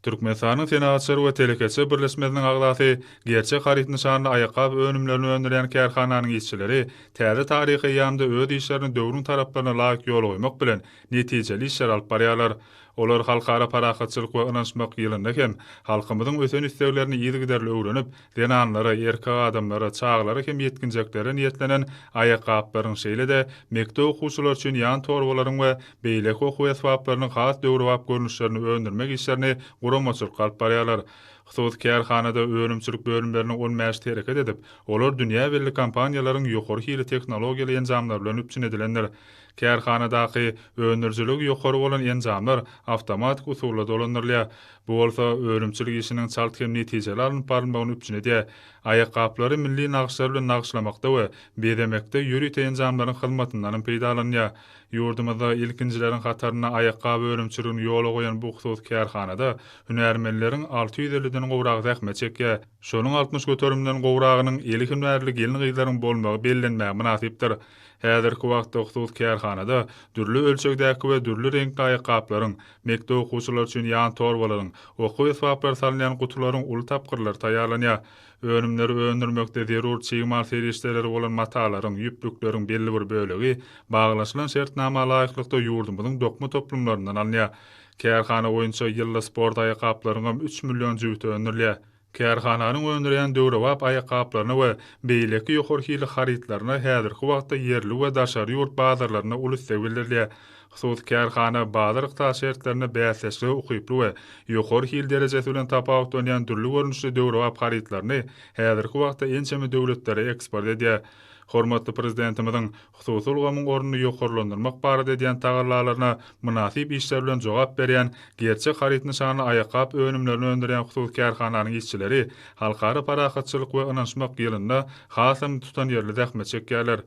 Türkmenistanyň senaatçylary we telekeçe birleşmesiniň agdaty gerçek harit nişanly aýakap önümlerini öndüren kärhananyň işçileri täze taryhy ýamda öz işlerini döwrüň taraplaryna laýyk ýol goýmak bilen netijeli işler alyp barýarlar. Olar halkara parahatçylyk we ynançmak ýylynda hem halkymyzyň ösen isleglerini ýygyderli öwrenip, denanlara, erkek adamlara, çağlara hem ýetginjeklere niýetlenen aýakaplaryň şeýle de mekdep okuwçylar üçin ýan torbalaryň we beýlek okuw esbaplarynyň has döwrewap görnüşlerini öndürmek işlerini guramaçylyk alyp barýarlar. Husus kärhanada önümçilik bölümlerini olmaýaş hereket edip, olar dünýä belli kompaniýalaryň ýokary hili teknologiýaly enjamlar bilen üpçün edilenler. Kärhanadaky öndürjilik ýokary bolan enjamlar awtomatik usulda dolandyrylýar. Bu bolsa örümçilik işiniň çalt hem netijeli alınıp barylmagyny üpçün edýär. Aýakaplary milli nagşlar bilen nagşlamakda we bedemekde ýürüt enjamlaryň hyzmatyndan peýdalanýar. Ýurdumyzda ilkinjileriň hataryna aýakap örümçiligini ýola goýan bu husus kärhanada hünärmenleriň 650-den gowrak zähme çekýär. Şonuň 60 göterimden gowragynyň eli hünärli gelin gyzlaryň bolmagy bellenmäge münasipdir. Häzirki wagtda husus kärhanada dürli ölçekdäki we dürli renkli aýakaplaryň, mekdep okuwçylar üçin ýan torbalaryň, okuw esbaplary salynýan gutularyň uly tapgyrlary taýýarlanýar. Önümleri öndürmekde zerur çygymal serişleri bolan matalaryň, ýüplükleriň belli bir bölegi baglaşylan şertnama laýyklykda ýurdumyzyň dokma toplumlaryndan alınýar. Kärhana boýunça ýylda sport aýakaplaryň 3 million jüwüti öndürilýär. Kärhananyň öndüren döwrewap aýakaplaryny we beýleki ýokary hili haritlaryny häzirki wagtda yerli we daşary ýurt bazarlaryna uly sevildirler. Husus kärhana bazar şertlerini bäsleşle ukyply we ýokary hil derejesi bilen tapawut dönýän türlü görnüşli döwrewap haritlaryny häzirki wagtda ençeme döwletlere eksport edýär. Hormatly prezidentimiziň hususy ulgamyň ornuny ýokarlandyrmak barada edýän tagarlalaryna münasip işler bilen jogap berýän gerçek harit nişanly aýakap önümlerini öndüren husus kärhananyň işçileri halkara parahatçylyk we ynançmak ýylynda hasam tutan ýerli zähme çekýärler.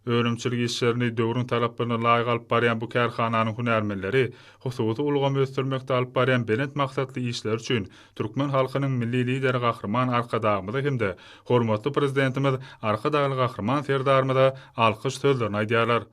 Örümçilik işlerini döwrüň talaplaryna laýyk alyp barýan bu kärhananyň hünärmenleri hususy ulgamy ösdürmekde alyp barýan benet maksatly işler üçin türkmen halkynyň milli lideri gahrman arkadagymyza hemde hormatly prezidentimiz arkadagy gahrman serdarymyza alkyş sözlerini aýdýarlar.